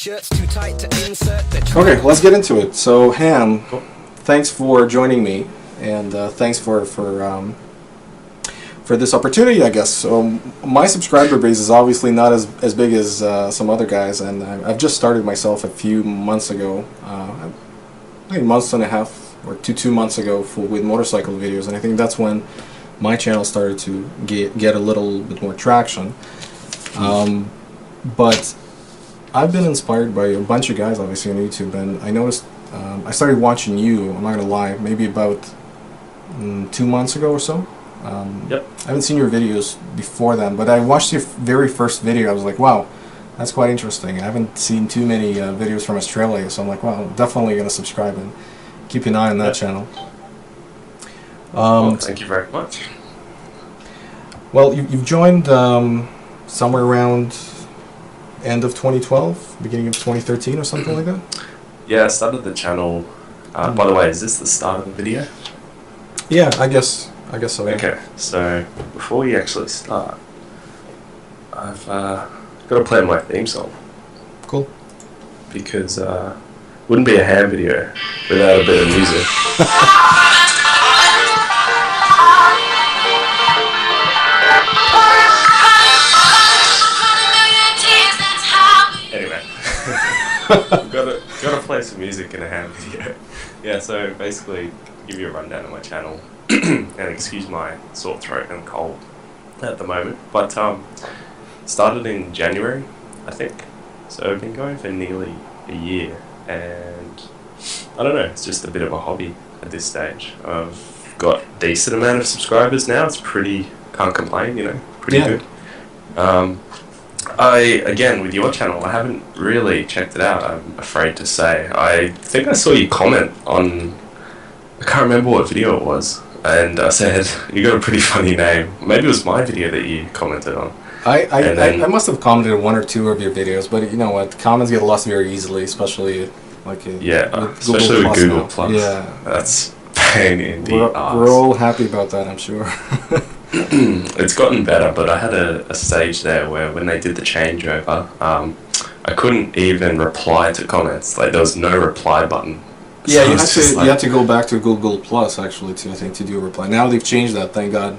Shirts too tight to insert. Okay, let's get into it. So, Ham, thanks for joining me, and thanks for this opportunity, I guess. So, my subscriber base is obviously not as big as some other guys, and I've just started myself a few months ago, I think a month and a half or two months ago with motorcycle videos, and I think that's when my channel started to get a little bit more traction. But I've been inspired by a bunch of guys, obviously, on YouTube, and I noticed, I started watching you, I'm not going to lie, maybe about 2 months ago or so. Yep. I haven't seen your videos before then, but I watched your very first video. I was like, wow, that's quite interesting. I haven't seen too many videos from Australia, so I'm like, wow, I'm definitely going to subscribe and keep an eye on that channel. Well, thank you very much. Well, you've joined somewhere around end of 2012, beginning of 2013 or something like that? Yeah, I started the channel. By the way, is this the start of the video? Yeah, I guess so. Yeah. Okay, so before we actually start, I've got to play my theme song. Cool. Because wouldn't be a ham video without a bit of music. Anyway, gotta play some music in a ham video. Yeah, so basically, give you a rundown of my channel, and excuse my sore throat and cold at the moment. But started in January, I think. So I've been going for nearly a year, and I don't know, it's just a bit of a hobby at this stage. I've got a decent amount of subscribers now. It's pretty, can't complain, you know, pretty good. Again, with your channel, I haven't really checked it out, I'm afraid to say. I think I saw you comment on, I can't remember what video it was, and I said, you got a pretty funny name. Maybe it was my video that you commented on. I must have commented on one or two of your videos, but you know what, comments get lost very easily, especially like especially with Google Plus. Yeah, that's pain in the ass. We're all happy about that, I'm sure. It's gotten better, but I had a stage there where when they did the changeover, I couldn't even reply to comments. Like, there was no reply button. Yeah, so you had to go back to Google Plus actually to do a reply. Now they've changed that, thank God.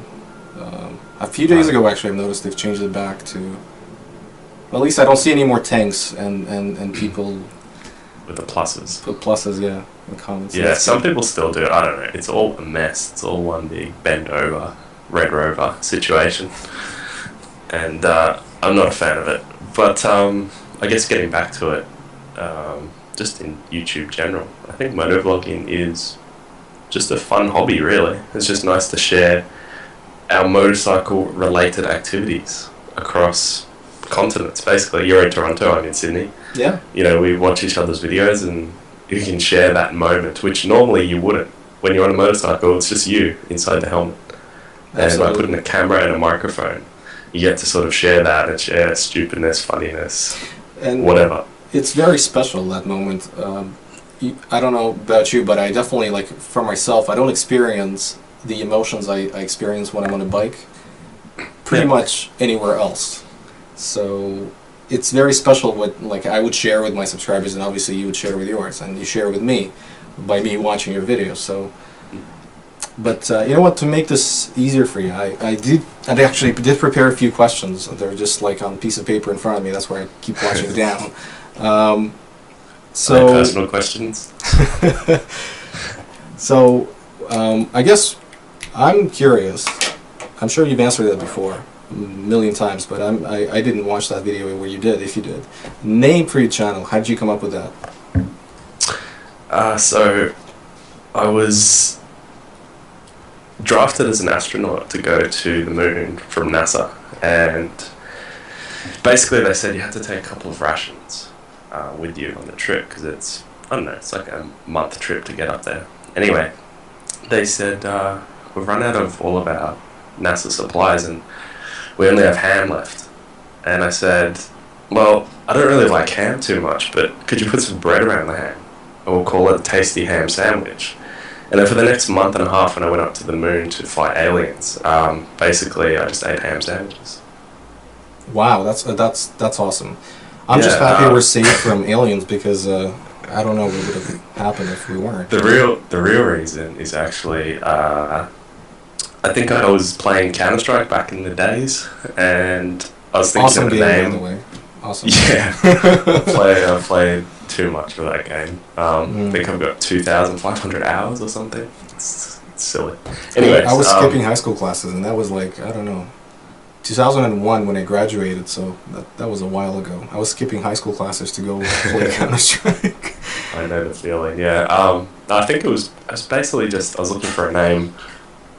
A few days ago, actually, I've noticed they've changed it back to. Well, at least I don't see any more tanks and people with the pluses. Put pluses, yeah, in the comments. Yeah, some people still do. I don't know. It's all a mess. It's all one big bend over Red Rover situation, and I'm not a fan of it. But I guess getting back to it, just in YouTube general, I think motovlogging is just a fun hobby, really. It's just nice to share our motorcycle related activities across continents. Basically, you're in Toronto, I'm in Sydney. Yeah. You know, we watch each other's videos and you can share that moment, which normally you wouldn't. When you're on a motorcycle, it's just you inside the helmet. And by putting a camera and a microphone, you get to sort of share that and share stupidness, funniness, and whatever. It's very special, that moment. I don't know about you, but I definitely, like, for myself, I don't experience the emotions I experience when I'm on a bike pretty much anywhere else. So it's very special what, like, I would share with my subscribers, and obviously you would share with yours, and you share with me by me watching your videos. So, but you know what? To make this easier for you, I actually did prepare a few questions. They're just like on a piece of paper in front of me. That's why I keep watching down. So personal questions. So I guess I'm curious. I'm sure you've answered that before a million times, but I didn't watch that video where you did. If you did, name for your channel. How did you come up with that? So I was drafted as an astronaut to go to the moon from NASA, and basically they said you had to take a couple of rations with you on the trip, because it's, I don't know, it's like a month trip to get up there. Anyway, they said we've run out of all of our NASA supplies and we only have ham left. And I said, well, I don't really like ham too much, but could you put some bread around the ham? And we'll call it a tasty ham sandwich. And then for the next month and a half, when I went up to the moon to fight aliens, basically I just ate ham sandwiches. Wow, that's awesome. I'm just happy we're safe from aliens because I don't know what would have happened if we weren't. The real reason is actually I think I was playing Counter-Strike back in the days, and I was thinking Awesome of the game, name. by the way. Awesome. Yeah, I played too much of that game. I think I've got 2,500 hours or something. It's silly. Anyway, I was skipping high school classes, and that was like, I don't know, 2001 when I graduated, so that was a while ago. I was skipping high school classes to go play Counter-Strike. I know the feeling, yeah. I think it was basically just, I was looking for a name.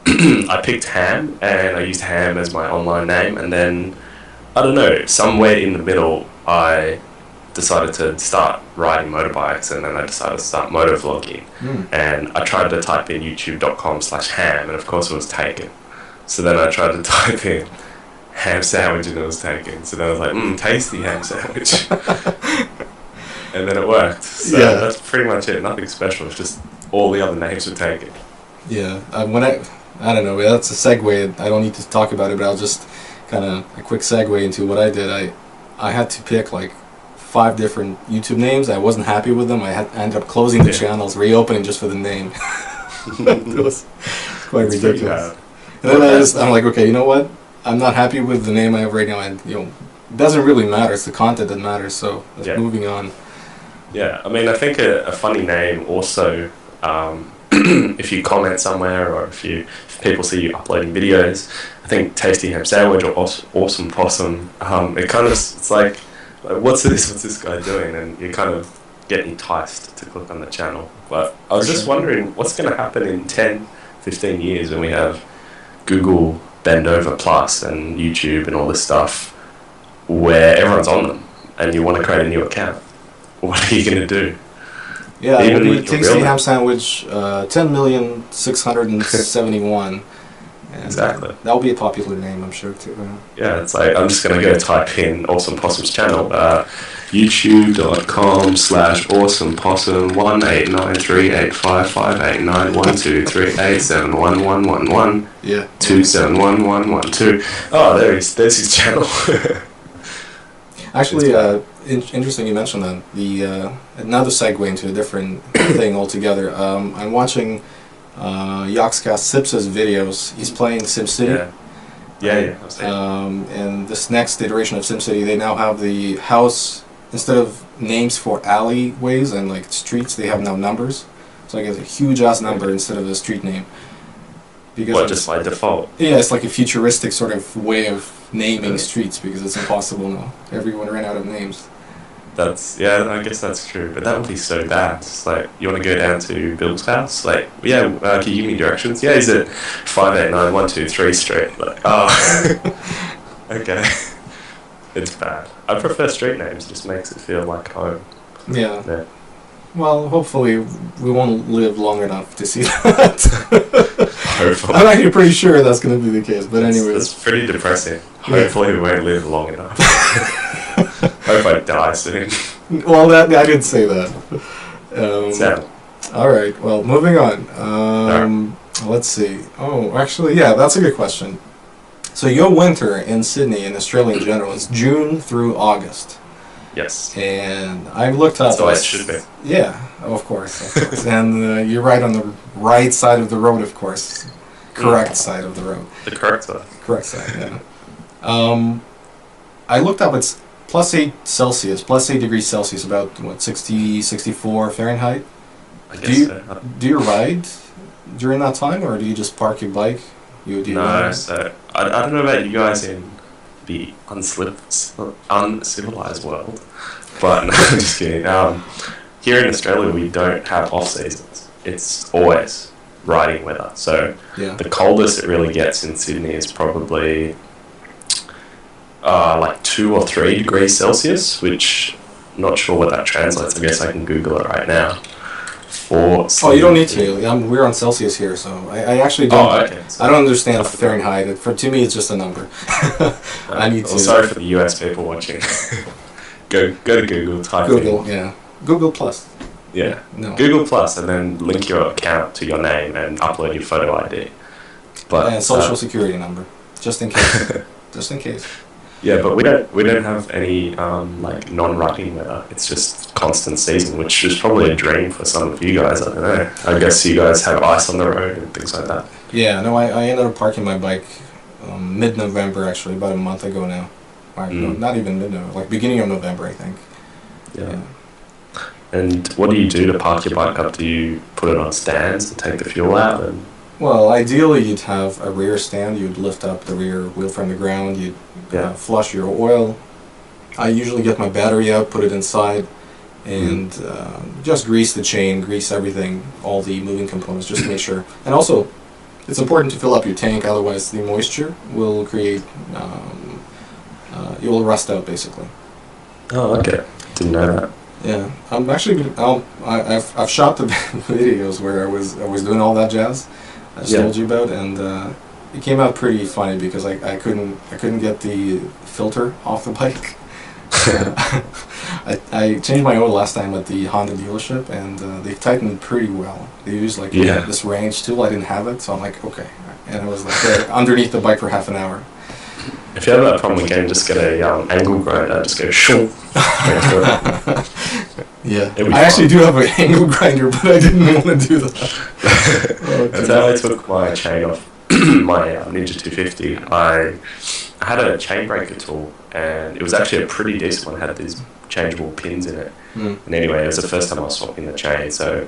I picked Ham, and I used Ham as my online name, and then, I don't know, somewhere in the middle, I decided to start riding motorbikes, and then I decided to start motovlogging. And I tried to type in youtube.com/ham, and of course it was taken. So then I tried to type in ham sandwich, and it was taken. So then I was like, tasty ham sandwich. And then it worked. So that's pretty much it. Nothing special. It's just all the other names were taken. Yeah. I don't know. That's a segue. I don't need to talk about it, but I'll just kind of a quick segue into what I did. I had to pick like 5 different YouTube names. I wasn't happy with them. I ended up closing the channels, reopening just for the name. It was quite ridiculous. And then I'm like, okay, you know what? I'm not happy with the name I have right now, and it doesn't really matter. It's the content that matters. So moving on. Yeah, I mean, I think a funny name also, if you comment somewhere or if people see you uploading videos, I think Tasty Ham Sandwich or Awesome Possum, it's like, what's this guy doing? And you kind of get enticed to click on the channel. But I was just wondering what's going to happen in 10, 15 years when we have Google Bend Over Plus and YouTube and all this stuff where everyone's on them and you want to create a new account. What are you going to do? Yeah, it will be Tasty Ham Sandwich 10,671,000. Exactly. That'll be a popular name, I'm sure, too. Yeah, it's like, I'm just going to go type in Awesome Possum's channel, youtube.com/awesomepossum 18938558912387111 2711112. Oh, there's his channel. Actually, interesting you mentioned that. Another segue into a different thing altogether. I'm watching Yoxcast Sipsa's videos. He's playing SimCity. Yeah. And this next iteration of SimCity, they now have the house, instead of names for alleyways and like streets, they have now numbers. So like it's a huge ass number instead of a street name. Because just by default? Yeah, it's like a futuristic sort of way of naming streets because it's impossible now. Everyone ran out of names. I guess that's true, but that would be so bad. It's like, you want to go down to Bill's house? Like, can you give me directions? Yeah, he's at 589123 Street. Like, oh, okay. It's bad. I prefer street names, just makes it feel like home. Yeah. Well, hopefully we won't live long enough to see that. Hopefully. I'm actually pretty sure that's going to be the case, but anyway. It's pretty depressing. Hopefully we won't live long enough. Hope I die soon. Well, I didn't say that. Sad. Alright, well, moving on. Let's see. Oh, actually, yeah, that's a good question. So your winter in Sydney and Australia in general is June through August. Yes. And I looked up... That's the way it should be. Yeah, of course. And you're right on the right side of the road, of course. Correct side of the road. The correct side. Correct side, yeah. I looked up, it's +8 Celsius, +8 degrees Celsius, about, 60, 64 Fahrenheit? I guess so. Do you ride during that time, or do you just park your bike? So I don't know about you guys in the uncivilized world, but no, I'm just kidding. Here in Australia, we don't have off seasons. It's always riding weather. So the coldest it really gets in Sydney is probably like 2 or 3 degrees Celsius, which I'm not sure what that translates. I guess I can Google it right now. You don't need to. We're on Celsius here, so I actually don't. Oh, okay. So I don't understand Fahrenheit. To me, it's just a number. I need to. Sorry for the US people watching. go to Google. Type Google, in. Google Plus. Yeah. No. Google Plus, and then link your account to your name and upload your photo ID. And social security number, just in case. Just in case. Yeah, but we don't have any like non-rutting weather. It's just constant season, which is probably a dream for some of you guys. I don't know. I guess you guys have ice on the road and things like that. Yeah, no, I ended up parking my bike mid-November, actually, about a month ago now. Or, no, not even mid-November, like beginning of November, I think. Yeah. And what do you do to park your bike up? Do you put it on stands to take the fuel out? And Well, ideally you'd have a rear stand. You'd lift up the rear wheel from the ground. You'd flush your oil. I usually get my battery out, put it inside, and just grease the chain, grease everything, all the moving components, just to make sure. And also, it's important to fill up your tank, otherwise the moisture will create, you will rust out basically. Oh, okay. Didn't know that. Yeah, I'm actually. I've shot the videos where I was doing all that jazz I just told you about, and it came out pretty funny because I couldn't get the filter off the bike. I changed my oil last time at the Honda dealership, and they tightened it pretty well. They used like this range tool. I didn't have it, so I'm like, okay, and it was like underneath the bike for half an hour. If you have that problem again, just get a angle grinder. Just go shoo. Yeah, I actually do have an angle grinder, but I didn't want to do that. That's how I took my chain off my Ninja 250. I had a chain breaker tool, and it was actually a pretty decent one. It had these changeable pins in it. And anyway, it was the first time I was swapping the chain, so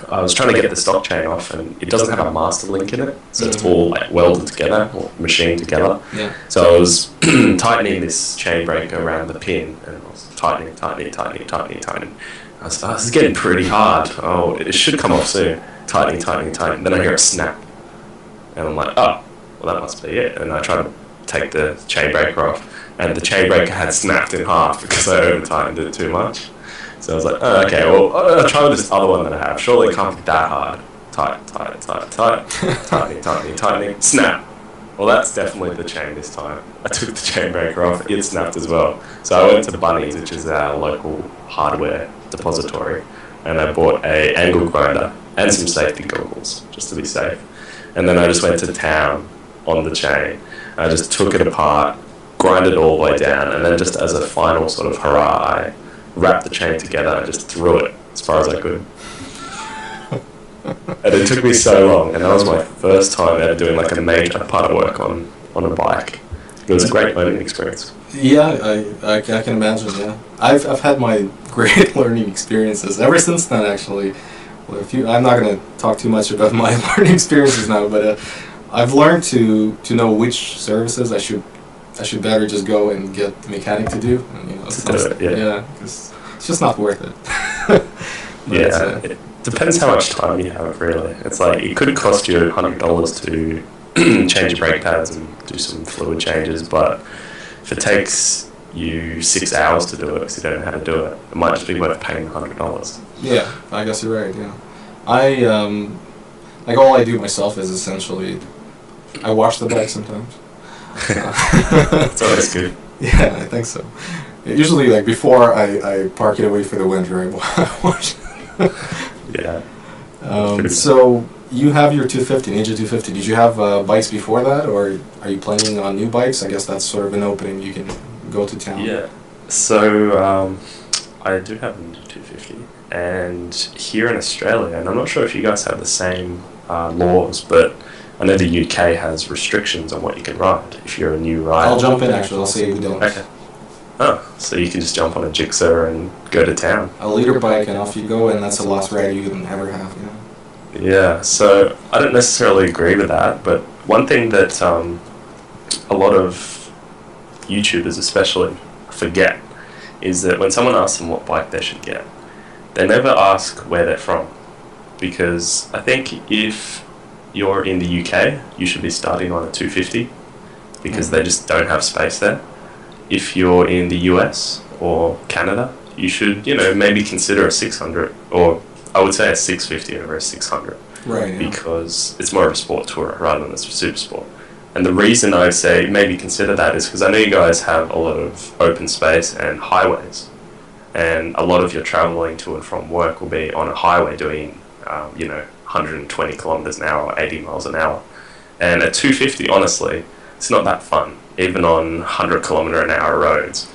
I was trying to get the stock chain off, and it doesn't have a master link in it, so it's all like welded together or machined together. Yeah. So I was tightening this chain breaker around the pin, and I was tightening. I was getting pretty hard. Oh, it should come off soon. Tightening. Then I hear a snap, and I'm like, oh, well that must be it. And I try to take the chain breaker off, and the chain breaker had snapped in half because I over tightened it too much. So I was like, oh, okay, well, I'll try with this other one that I have. Surely it can't be that hard. Tightening, snap. Well, that's definitely the chain this time. I took the chain breaker off, it snapped as well. So I went to Bunny's, which is our local hardware depository, and I bought a angle grinder and some safety goggles, just to be safe. And then I just went to town on the chain. I just took it apart, grinded it all the way down, and then just as a final sort of hurrah, I wrapped the chain together and just threw it as far as I could. And it took me so long, and that was my first time ever doing like a major part of work on a bike. It was a great learning experience. Yeah, I can imagine, yeah. I've had my great learning experiences ever since then, actually. Well, I'm not going to talk too much about my learning experiences now, but I've learned to know which services I should better just go and get the mechanic to do. And, yeah, because it's just not worth it. It depends how much time you have, really. It's like, it could cost you $100 to change your brake pads and do some fluid changes, but if it takes you 6 hours to do it because you don't know how to do it, it might just be worth paying $100. Yeah, I guess you're right, yeah. Like all I do myself is essentially, I wash the bike sometimes. That's always good. Yeah, I think so. Usually, like before I park it away for the winter, I wash it. Yeah. So you have your 250, Ninja 250. Did you have bikes before that, or are you planning on new bikes? I guess that's sort of an opening. You can go to town. Yeah. So I do have a Ninja 250, and here in Australia, and I'm not sure if you guys have the same laws, but I know the UK has restrictions on what you can ride if you're a new rider. I'll jump in, actually. I'll say we don't. Okay. Oh, so you can just jump on a Gixxer and go to town. A liter bike and off you go, and that's the last ride you can ever have, you know? Yeah, so I don't necessarily agree with that, but one thing that a lot of YouTubers especially forget is that when someone asks them what bike they should get, they never ask where they're from. Because I think if you're in the UK, you should be starting on a 250 because they just don't have space there. If you're in the US or Canada, you should, maybe consider a 600, or I would say a 650 over a 600. Right. Yeah. Because it's more of a sport tourer rather than a super sport. And the reason I say maybe consider that is because I know you guys have a lot of open space and highways. And a lot of your traveling to and from work will be on a highway doing, 120 kilometers an hour or 80 miles an hour. And at 250, honestly, it's not that fun, even on 100 km/h roads.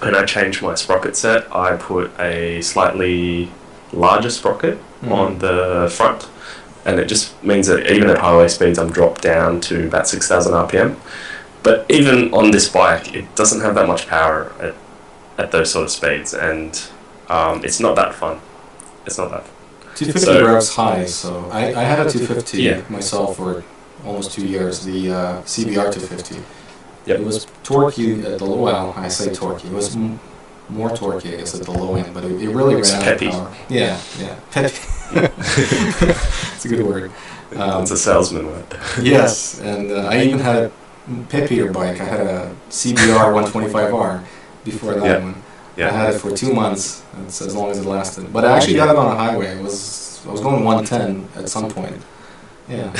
When I changed my sprocket set, I put a slightly larger sprocket on the front, and it just means that even at highway speeds I'm dropped down to about 6,000 RPM. But even on this bike, it doesn't have that much power at those sort of speeds, and it's not that fun. It's not that fun. 250 revs high, so I had a 250 myself for almost 2 years, the CBR 250. Yep. It was torquey at the low, well, I say torquey, it was more torquey, I guess, at the low end, but it really ran out of power. Yeah, peppy. It's a good word. It's a salesman word. Yes, and I even had a peppier bike. I had a CBR 125R before that one. Yeah. I had it for 2 months. That's as long as it lasted. But I actually got it on a highway. I was going 110 at some point. Yeah.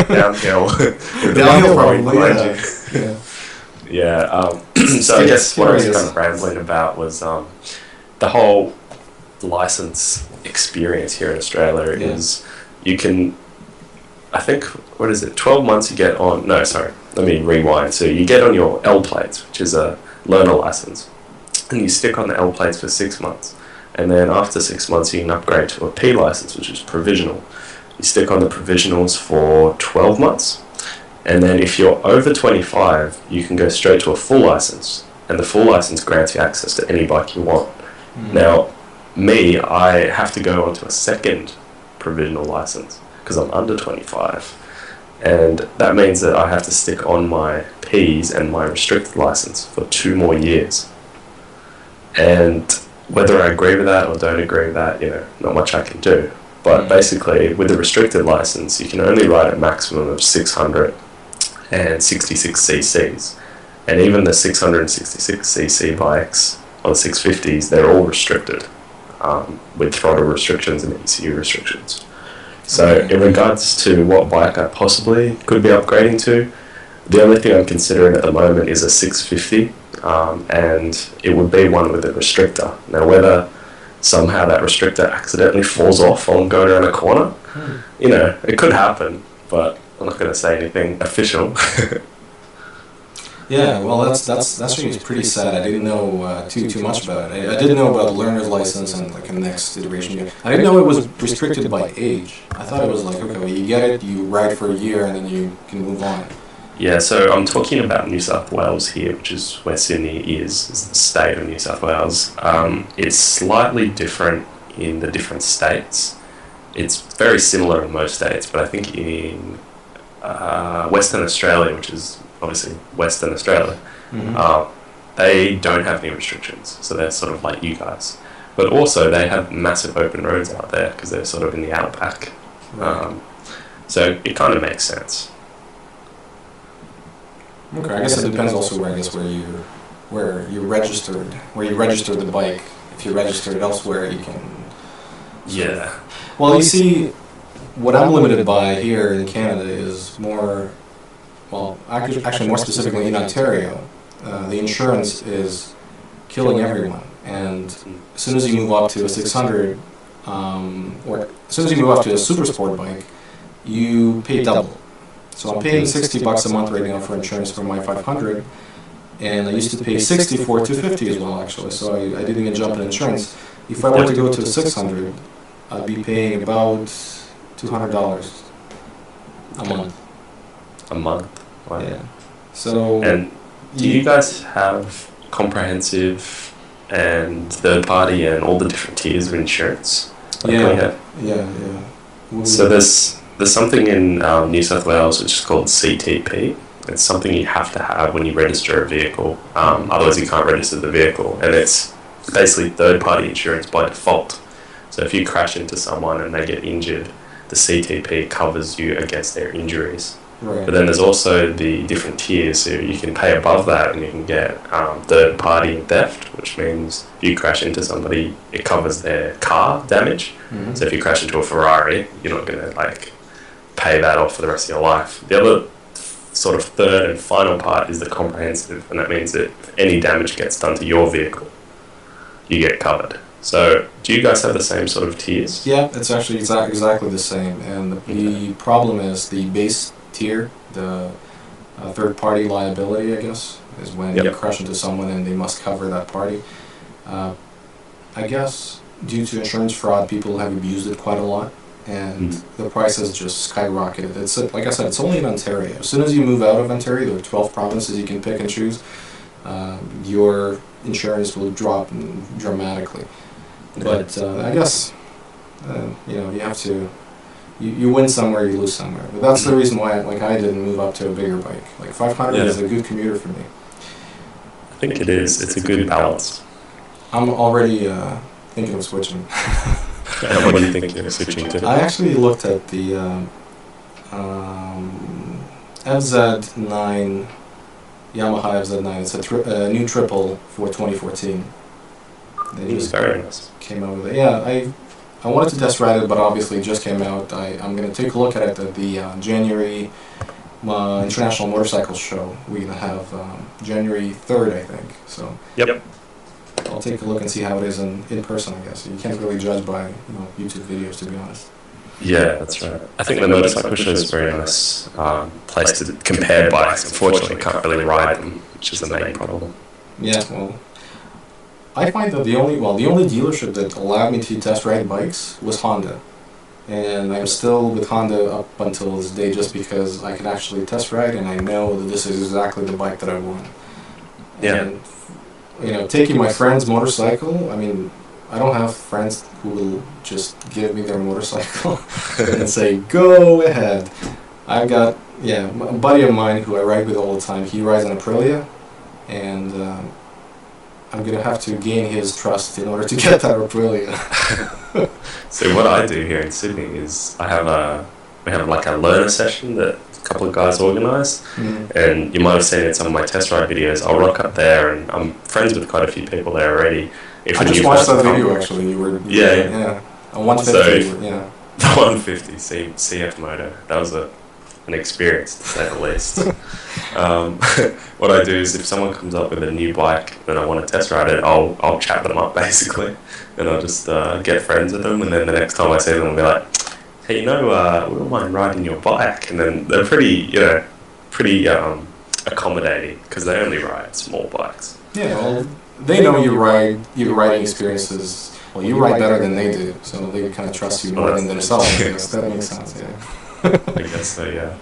Downhill. Downhill probably. Yeah. So I guess what I was kind of rambling about was the whole license experience here in Australia is you can, I think, 12 months you get on, no, sorry, let me rewind. So you get on your L plates, which is a learner license, and you stick on the L plates for 6 months. And then after 6 months you can upgrade to a P license, which is provisional. You stick on the provisionals for 12 months. And then if you're over 25, you can go straight to a full license. And the full license grants you access to any bike you want. Now, I have to go onto a second provisional license because I'm under 25. And that means that I have to stick on my Ps and my restricted license for 2 more years. And whether I agree with that or don't agree with that, not much I can do. But basically, with the restricted license, you can only ride a maximum of 666 cc's. And even the 666cc bikes, or the 650s, they're all restricted, with throttle restrictions and ECU restrictions. So in regards to what bike I possibly could be upgrading to, the only thing I'm considering at the moment is a 650, and it would be one with a restrictor. Now whether somehow that restrictor accidentally falls off while I'm going around a corner, it could happen, but I'm not going to say anything official. Yeah, well, that's actually pretty sad. I didn't know too much about it. I did know about the learner's license and like a next iteration. I didn't know it was restricted by age. I thought it was like, okay, well, you get it, you ride for a year, and then you can move on. Yeah, so I'm talking about New South Wales here, which is where Sydney is the state of New South Wales. It's slightly different in the different states. It's very similar in most states, but I think in Western Australia, which is obviously Western Australia, they don't have any restrictions, so they're sort of like you guys. But also they have massive open roads out there because they're sort of in the outback. So it kind of makes sense. Okay, I guess it depends also where you register the bike. If you register it elsewhere, you can. Yeah. Well, you see, what I'm limited by here in Canada is more. Well, actually, more specifically in Ontario, the insurance is killing everyone. And as soon as you move up to a 600, or as soon as you move up to a super sport bike, you pay double. So I'm paying $60 a month right now for insurance for my 500, and I used to pay $60 for 250 as well, actually. So I didn't even jump in insurance. If I were to go to a 600, I'd be paying about $200 a month. A month? Wow. Yeah. So. And do you guys have comprehensive and third party and all the different tiers of insurance? Yeah. So there's something in New South Wales which is called CTP. It's something you have to have when you register a vehicle. Otherwise you can't register the vehicle. And it's basically third party insurance by default. So if you crash into someone and they get injured, the CTP covers you against their injuries. Right. But then there's also the different tiers, so you can pay above that and you can get third party theft, which means if you crash into somebody, it covers their car damage. So if you crash into a Ferrari, you're not going to pay that off for the rest of your life. The other sort of third and final part is the comprehensive, and that means that if any damage gets done to your vehicle, you get covered. So do you guys have the same sort of tiers? Yeah, it's actually exactly the same, and the problem is the base tier the third-party liability, I guess, is when you crash into someone and they must cover that party. I guess due to insurance fraud, people have abused it quite a lot, and the price has just skyrocketed. It's like I said, it's only in Ontario. As soon as you move out of Ontario, there are 12 provinces you can pick and choose. Your insurance will drop dramatically. But I guess you have to. You win somewhere, you lose somewhere. But that's the reason why, I didn't move up to a bigger bike. 500 is a good commuter for me. I think it is. It's a good balance. I'm already thinking of switching. What do you think you're switching to? I actually looked at the FZ9, Yamaha FZ9. It's a new triple for 2014. They just very nice. Came out with it. Yeah, I wanted to test ride it, but obviously it just came out. I'm going to take a look at it at the January International Motorcycle Show. We're going to have January 3rd, I think. So yep. I'll take a look and see how it is in person, I guess. You can't really judge by YouTube videos, to be honest. Yeah, that's right. I think the motorcycle show is a very nice place to compare bikes. Unfortunately, you can't really ride them, which is the main problem. Yeah, well, I find that the only dealership that allowed me to test ride bikes was Honda. And I'm still with Honda up until this day just because I can actually test ride and I know that this is exactly the bike that I want. Yeah. And, taking my friend's motorcycle, I mean, I don't have friends who will just give me their motorcycle and say, go ahead. I've got, a buddy of mine who I ride with all the time. He rides an Aprilia, and I'm going to have to gain his trust in order to get that Aprilia. So what I do here in Sydney is we have a learner session that a couple of guys organise, and you might have seen it in some of my test ride videos. I'll rock up there, and I'm friends with quite a few people there already. I just watched that video actually. You were on 150. The 150 CF moto. That was an experience to say the least. What I do is if someone comes up with a new bike and I want to test ride it, I'll chat them up basically, and I'll just get friends with them, and then the next time I see them, I'll be like, hey, we don't mind riding your bike, and then they're pretty accommodating because they only ride small bikes. Yeah, well, they know your riding experiences. Well, you ride better than they do, so they kind of trust you more than themselves. I guess that makes sense. Yeah. I guess so. Yeah.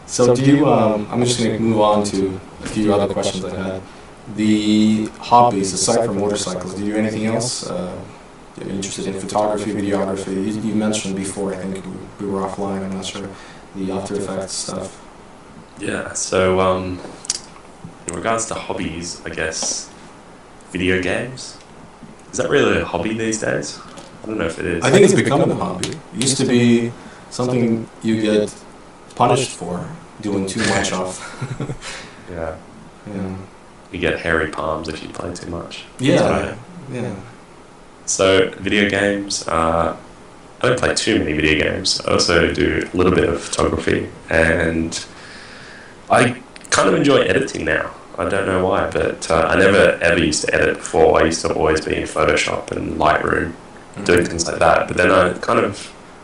So do you? I'm just going to move on to a few other questions I had. The hobbies aside from motorcycles, do you do anything else? You're interested in photography, videography? You mentioned before. I think we were offline. I'm not sure. The After Effects stuff. Yeah. So in regards to hobbies, I guess video games. Is that really a hobby these days? I don't know if it is. I think it's becoming a hobby. It used to be something you get punished for doing too much of. Yeah. Yeah. You get hairy palms if you play too much. Yeah. Yeah. So video games. I don't play too many video games. I also do a little bit of photography, and I kind of enjoy editing now. I don't know why, but I never ever used to edit before. I used to always be in Photoshop and Lightroom, doing things like that. But then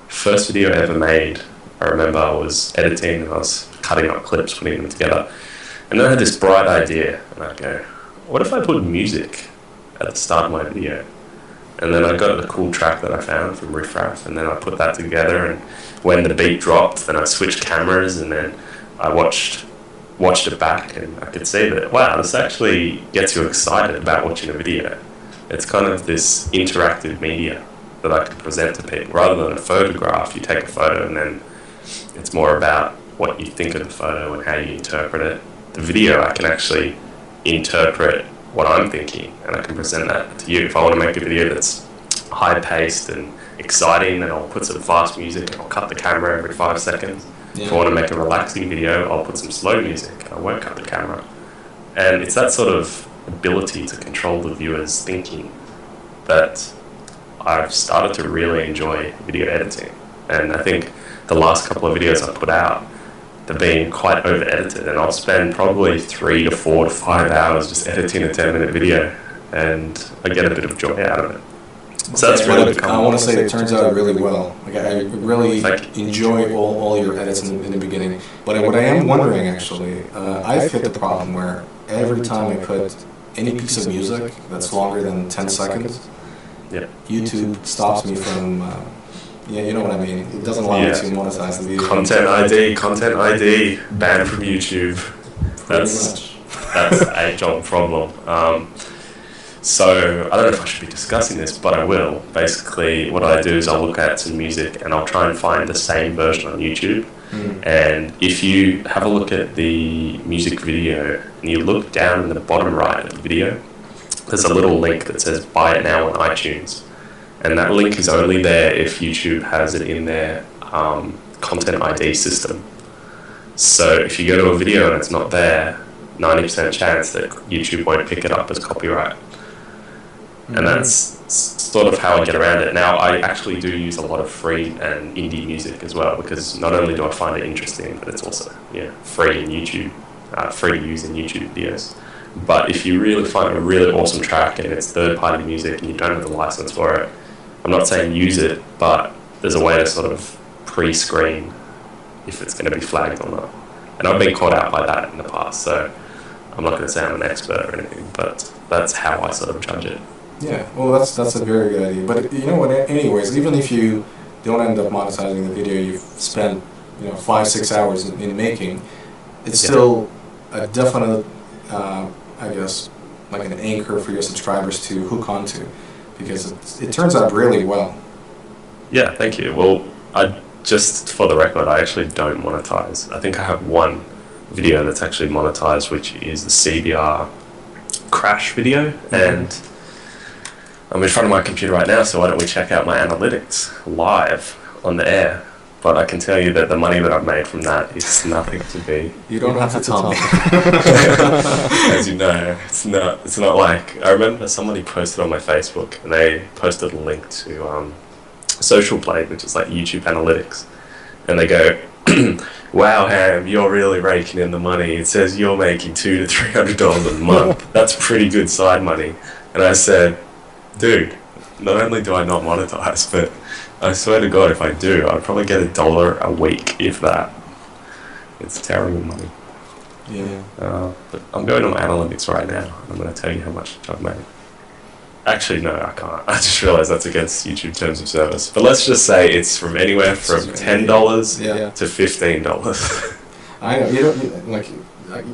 first video I ever made, I remember I was editing and I was cutting up clips, putting them together. And then I had this bright idea, and I go, what if I put music at the start of my video? And then I got the cool track that I found from Riff Raff, and then I put that together, and when the beat dropped, then I switched cameras, and then I watched it back, and I could see that, wow, this actually gets you excited about watching a video. It's kind of this interactive media that I can present to people. Rather than a photograph, you take a photo and then it's more about what you think of the photo and how you interpret it. The video, I can actually interpret what I'm thinking, and I can present that to you. If I want to make a video that's high-paced and exciting, then I'll put some fast music and I'll cut the camera every 5 seconds. Yeah. If I want to make a relaxing video, I'll put some slow music. I won't cut the camera. And it's that sort of ability to control the viewer's thinking that I've started to really enjoy video editing. And I think the last couple of videos I put out, they've been quite over-edited, and I'll spend probably 3 to 4 to 5 hours just editing a 10-minute video, and I get a bit of joy out of it. So that's really I want to say it turns out really well. Like I really enjoy all your edits in the beginning. But what I am wondering actually, I've hit the problem where every time I put any piece of music that's longer than 10 seconds, YouTube stops me from. Yeah, you know what I mean. It doesn't allow me to monetize the video. Content ID, banned from YouTube. That's a job problem. So I don't know if I should be discussing this, but I will. Basically, what I do is I'll look at some music and I'll try and find the same version on YouTube. And if you have a look at the music video and you look down in the bottom right of the video, there's a little link that says buy it now on iTunes. And that link is only there if YouTube has it in their content ID system. So if you go to a video and it's not there, 90% chance that YouTube won't pick it up as copyright. And that's sort of how I get around it. Now, I actually do use a lot of free and indie music as well, because not only do I find it interesting, but it's also free in YouTube, free to use in YouTube videos. But if you really find a really awesome track and it's third-party music and you don't have the license for it, I'm not saying use it, but there's a way to sort of pre-screen if it's going to be flagged or not. And I've been caught out by that in the past, so I'm not going to say I'm an expert or anything, but that's how I sort of judge it. Yeah, well, that's a very good idea. But you know what? Anyways, even if you don't end up monetizing the video you've spent, 5-6 hours in making, it's still a definite, I guess, like an anchor for your subscribers to hook onto, because it turns out really well. Yeah, thank you. Well, just for the record, I actually don't monetize. I think I have one video that's actually monetized, which is the CBR crash video, and I'm in front of my computer right now, so why don't we check out my analytics live on the air. But I can tell you that the money that I've made from that is nothing to be. You don't have to tell me. As you know, it's not like, I remember somebody posted on my Facebook, and they posted a link to Social Blade, which is like YouTube analytics, and they go, wow, Ham, you're really raking in the money. It says you're making $200 to $300 a month. That's pretty good side money. And I said, dude, not only do I not monetize, but I swear to God, if I do, I'd probably get $1 a week, if that. It's terrible money. Yeah. But I'm going on analytics right now. I'm going to tell you how much I've made. Actually, no, I can't. I just realized that's against YouTube terms of service. But let's just say it's from anywhere from $10 to $15. I know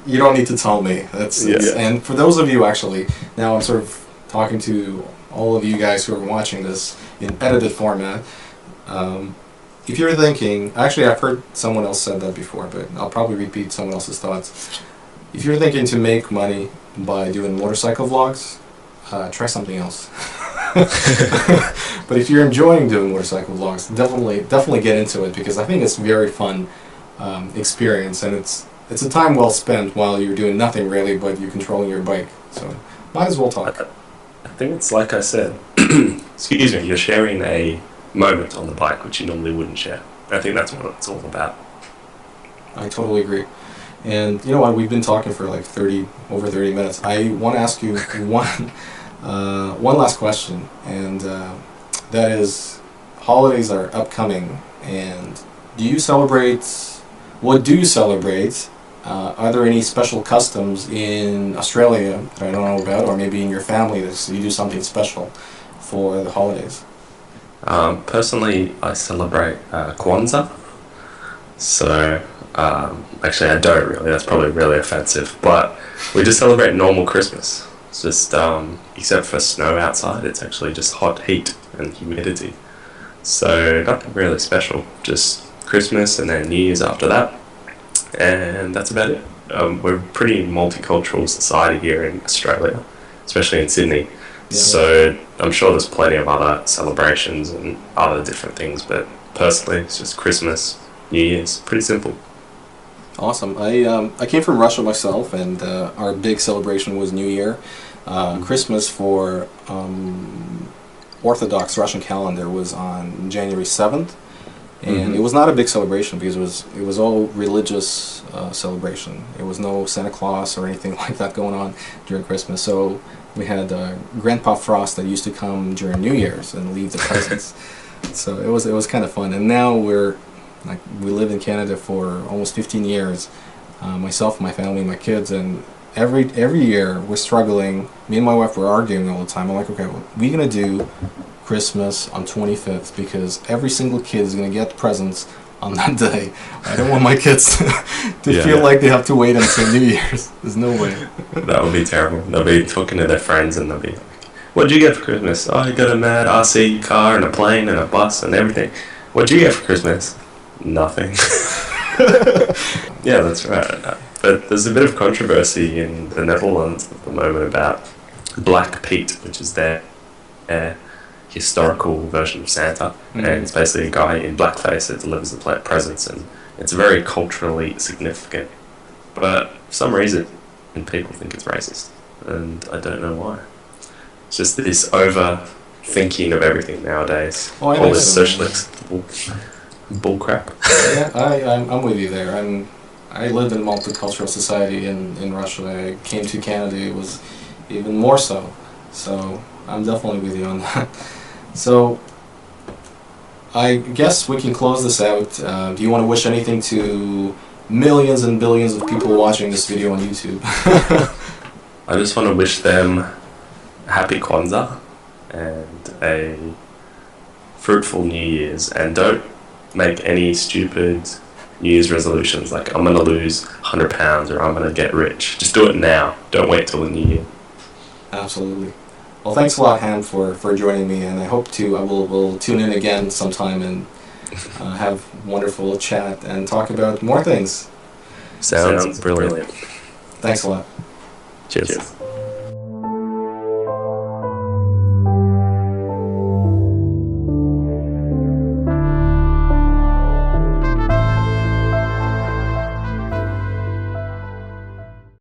you don't need to tell me. And for those of you actually, now I'm sort of talking to all of you guys who are watching this in edited format. If you're thinking, actually, I've heard someone else said that before, but I'll probably repeat someone else's thoughts. If you're thinking to make money by doing motorcycle vlogs, try something else. But if you're enjoying doing motorcycle vlogs, definitely get into it, because I think it's a very fun experience, and it's a time well spent while you're doing nothing really, but you're controlling your bike. So might as well talk. I think it's like I said. Excuse me. You're sharing a moment on the bike which you normally wouldn't share. I think that's what it's all about. I totally agree. And you know what? We've been talking for like over 30 minutes. I want to ask you one last question, and that is, holidays are upcoming, and do you celebrate? What do you celebrate? Are there any special customs in Australia that I don't know about, or maybe in your family that you do something special for the holidays? Personally, I celebrate Kwanzaa. So, actually I don't really, that's probably really offensive, but we just celebrate normal Christmas. It's just, except for snow outside, it's actually just hot heat and humidity. So, nothing really special, just Christmas and then New Year's after that. And that's about it. We're a pretty multicultural society here in Australia, especially in Sydney. Yeah. So I'm sure there's plenty of other celebrations and other different things, but personally it's just Christmas, New Year's, pretty simple. Awesome. I came from Russia myself, and our big celebration was New Year. Christmas for Orthodox Russian calendar was on January 7th. And it was not a big celebration because it was all religious celebration. It was no Santa Claus or anything like that going on during Christmas. So we had Grandpa Frost that used to come during New Year's and leave the presents. So it was kind of fun. And now we live in Canada for almost 15 years. Myself, my family, my kids, and every year we're struggling. Me and my wife were arguing all the time. I'm like, okay, well, we're gonna do Christmas on 25th because every single kid is going to get presents on that day. I don't want my kids to feel like they have to wait until New Year's. There's no way. That would be terrible. They'll be talking to their friends and they'll be like, "What'd you get for Christmas?" "Oh, I got a mad RC car and a plane and a bus and everything." "What'd you get for Christmas?" "Nothing." Yeah, that's right. But there's a bit of controversy in the Netherlands at the moment about Black Pete, which is their historical version of Santa, and it's basically a guy in blackface that delivers the presents, and it's very culturally significant. But for some reason, people think it's racist, and I don't know why. It's just this overthinking of everything nowadays. Oh, all this socialist bull crap. Yeah, I'm with you there. I lived in a multicultural society in Russia. I came to Canada. It was even more so. So I'm definitely with you on that. So I guess we can close this out. Do you want to wish anything to millions and billions of people watching this video on YouTube? I just want to wish them happy Kwanzaa and a fruitful New Year's, and don't make any stupid New Year's resolutions like I'm going to lose 100 pounds or I'm going to get rich. Just do it now. Don't wait till the new year. Absolutely. Well, thanks a lot, Ham, for joining me, and I will tune in again sometime and have wonderful chat and talk about more things. Sounds brilliant. Thanks a lot. Cheers.